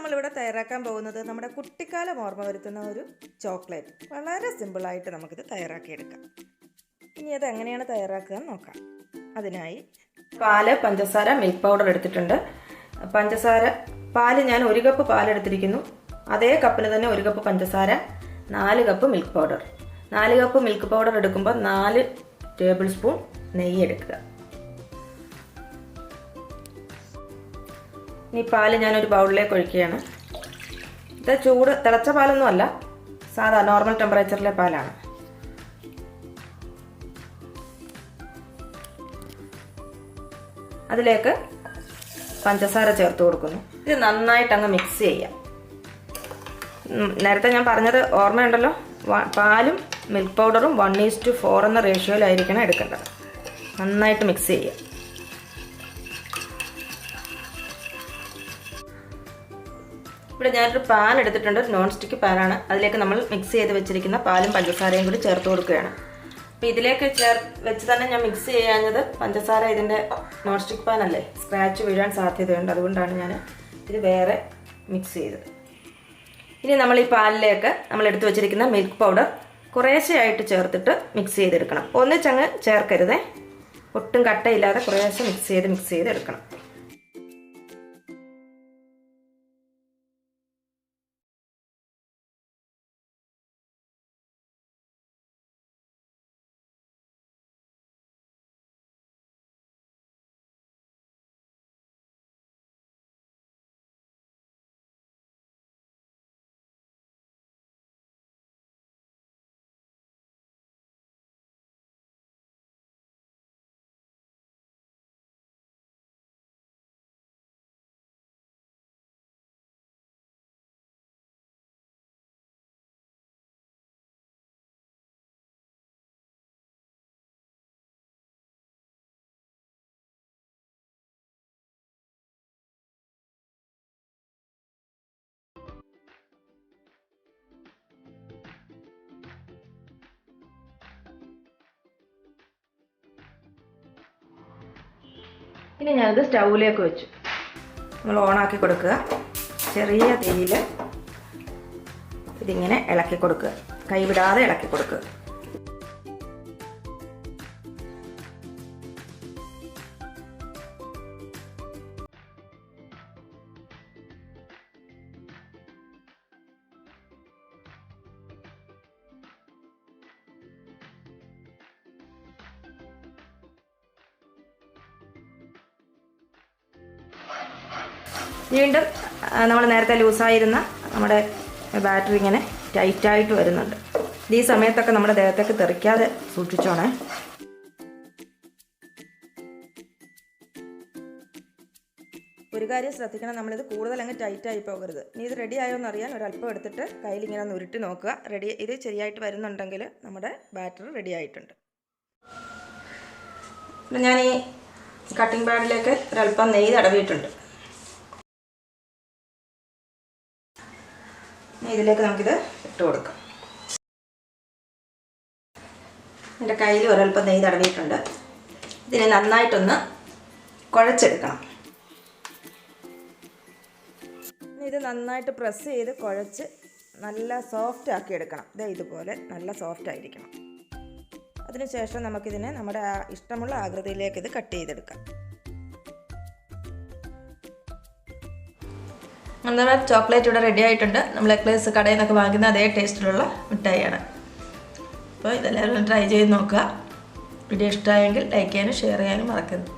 നമ്മളിവിടെ തയ്യാറാക്കാൻ പോകുന്നത് നമ്മുടെ കുട്ടിക്കാലം ഓർമ്മ വരുത്തുന്ന ഒരു ചോക്ലേറ്റ്. വളരെ സിമ്പിളായിട്ട് നമുക്കിത് തയ്യാറാക്കിയെടുക്കാം. ഇനി അത് എങ്ങനെയാണ് തയ്യാറാക്കുക എന്ന് നോക്കാം. അതിനായി പാല്, പഞ്ചസാര, മിൽക്ക് പൗഡർ എടുത്തിട്ടുണ്ട്. പാല് ഞാൻ 1 കപ്പ് പാലെടുത്തിരിക്കുന്നു. അതേ കപ്പിന് തന്നെ 1 കപ്പ് പഞ്ചസാര, 4 cup milk powder. 4 cup milk powder എടുക്കുമ്പോൾ 4 ടേബിൾ സ്പൂൺ നെയ്യ് എടുക്കുക. ഇനി പാല് ഞാനൊരു ബൗളിലേക്ക് ഒഴിക്കുകയാണ്. ഇത് തിളച്ച പാലൊന്നും അല്ല, സാധാ നോർമൽ ടെമ്പറേച്ചറിലെ പാലാണ്. അതിലേക്ക് പഞ്ചസാര ചേർത്ത് കൊടുക്കുന്നു. ഇത് നന്നായിട്ട് അങ്ങ് മിക്സ് ചെയ്യാം. നേരത്തെ ഞാൻ പറഞ്ഞത് ഓർമ്മയുണ്ടല്ലോ, പാലും മിൽക്ക് പൗഡറും 1:4 എന്ന റേഷ്യോയിലായിരിക്കണം എടുക്കേണ്ടത്. നന്നായിട്ട് മിക്സ് ചെയ്യാം. ഇവിടെ ഞാനൊരു പാൻ എടുത്തിട്ടുണ്ട്, നോൺ സ്റ്റിക്ക് പാനാണ്. അതിലേക്ക് നമ്മൾ മിക്സ് ചെയ്ത് വെച്ചിരിക്കുന്ന പാലും പഞ്ചസാരയും കൂടി ചേർത്ത് കൊടുക്കുകയാണ്. അപ്പോൾ ഇതിലേക്ക് വെച്ച് തന്നെ ഞാൻ മിക്സ് ചെയ്യാഞ്ഞത്, പഞ്ചസാര ഇതിൻ്റെ നോൺ സ്റ്റിക്ക് പാനല്ലേ, സ്ക്രാച്ച് വീഴാൻ സാധ്യതയുണ്ട്. അതുകൊണ്ടാണ് ഞാൻ ഇത് വേറെ മിക്സ് ചെയ്തത്. ഇനി നമ്മൾ ഈ പാലിലേക്ക് നമ്മൾ എടുത്തു വെച്ചിരിക്കുന്ന മിൽക്ക് പൗഡർ കുറേശ്ശെയായിട്ട് ചേർത്തിട്ട് മിക്സ് ചെയ്തെടുക്കണം. ഒന്നിച്ചങ്ങ് ചേർക്കരുതേ, ഒട്ടും കട്ടയില്ലാതെ കുറേശ്ശെ മിക്സ് ചെയ്തെടുക്കണം. ഇനി ഞാനത് സ്റ്റൗവിലേക്ക് വെച്ചു. നമ്മൾ ഓണാക്കി കൊടുക്കുക. ചെറിയ തീയിൽ ഇതിങ്ങനെ ഇളക്കി കൊടുക്കുക, കൈവിടാതെ ഇളക്കി കൊടുക്കുക. വീണ്ടും നമ്മൾ നേരത്തെ ലൂസായിരുന്ന നമ്മുടെ ബാറ്ററി ഇങ്ങനെ ടൈറ്റായിട്ട് വരുന്നുണ്ട്. ഈ സമയത്തൊക്കെ നമ്മുടെ ദേഹത്തേക്ക് തെറിക്കാതെ സൂക്ഷിച്ചോണേ. ഒരു കാര്യം ശ്രദ്ധിക്കണം, നമ്മളിത് കൂടുതൽ അങ്ങ് ടൈറ്റായി പോകരുത്. ഇനി ഇത് റെഡി ആയോ എന്നറിയാൻ ഒരല്പം എടുത്തിട്ട് കയ്യിൽ ഇങ്ങനെ ഒന്ന് ഉരുട്ടി നോക്കുക. ഇത് ശരിയായിട്ട് വരുന്നുണ്ടെങ്കിൽ നമ്മുടെ ബാറ്ററി റെഡി ആയിട്ടുണ്ട്. ഞാൻ ഈ കട്ടിംഗ് പാഡിലേക്ക് ഒരല്പം നെയ്യ് തടവിയിട്ടുണ്ട്. ഇതിലേക്ക് നമുക്കിത് ഇട്ട് കൊടുക്കാം. എൻ്റെ കയ്യിൽ ഒരല്പം നെയ്യ് തടവിയിട്ടുണ്ട്. ഇതിനെ നന്നായിട്ടൊന്ന് കുഴച്ചെടുക്കണം. ഇത് നന്നായിട്ട് പ്രസ് ചെയ്ത് കുഴച്ച് നല്ല സോഫ്റ്റ് ആക്കി എടുക്കണം. ഇതുപോലെ നല്ല സോഫ്റ്റ് ആയിരിക്കണം. അതിനുശേഷം നമുക്കിതിനെ നമ്മുടെ ഇഷ്ടമുള്ള ആകൃതിയിലേക്ക് ഇത് കട്ട് ചെയ്തെടുക്കാം. നമ്മുടെ ചോക്ലേറ്റ് ഇവിടെ റെഡി ആയിട്ടുണ്ട്. നമ്മൾ എക്ലേഴ്സ് കടയിൽ നിന്നൊക്കെ വാങ്ങുന്ന അതേ ടേസ്റ്റിലുള്ള മിഠായിയാണ്. അപ്പോൾ ഇതെല്ലാവരും ട്രൈ ചെയ്ത് നോക്കുക. വീഡിയോ ഇഷ്ടമായെങ്കിൽ ലൈക്ക് ചെയ്യാനും ഷെയർ ചെയ്യാനും മറക്കരുത്.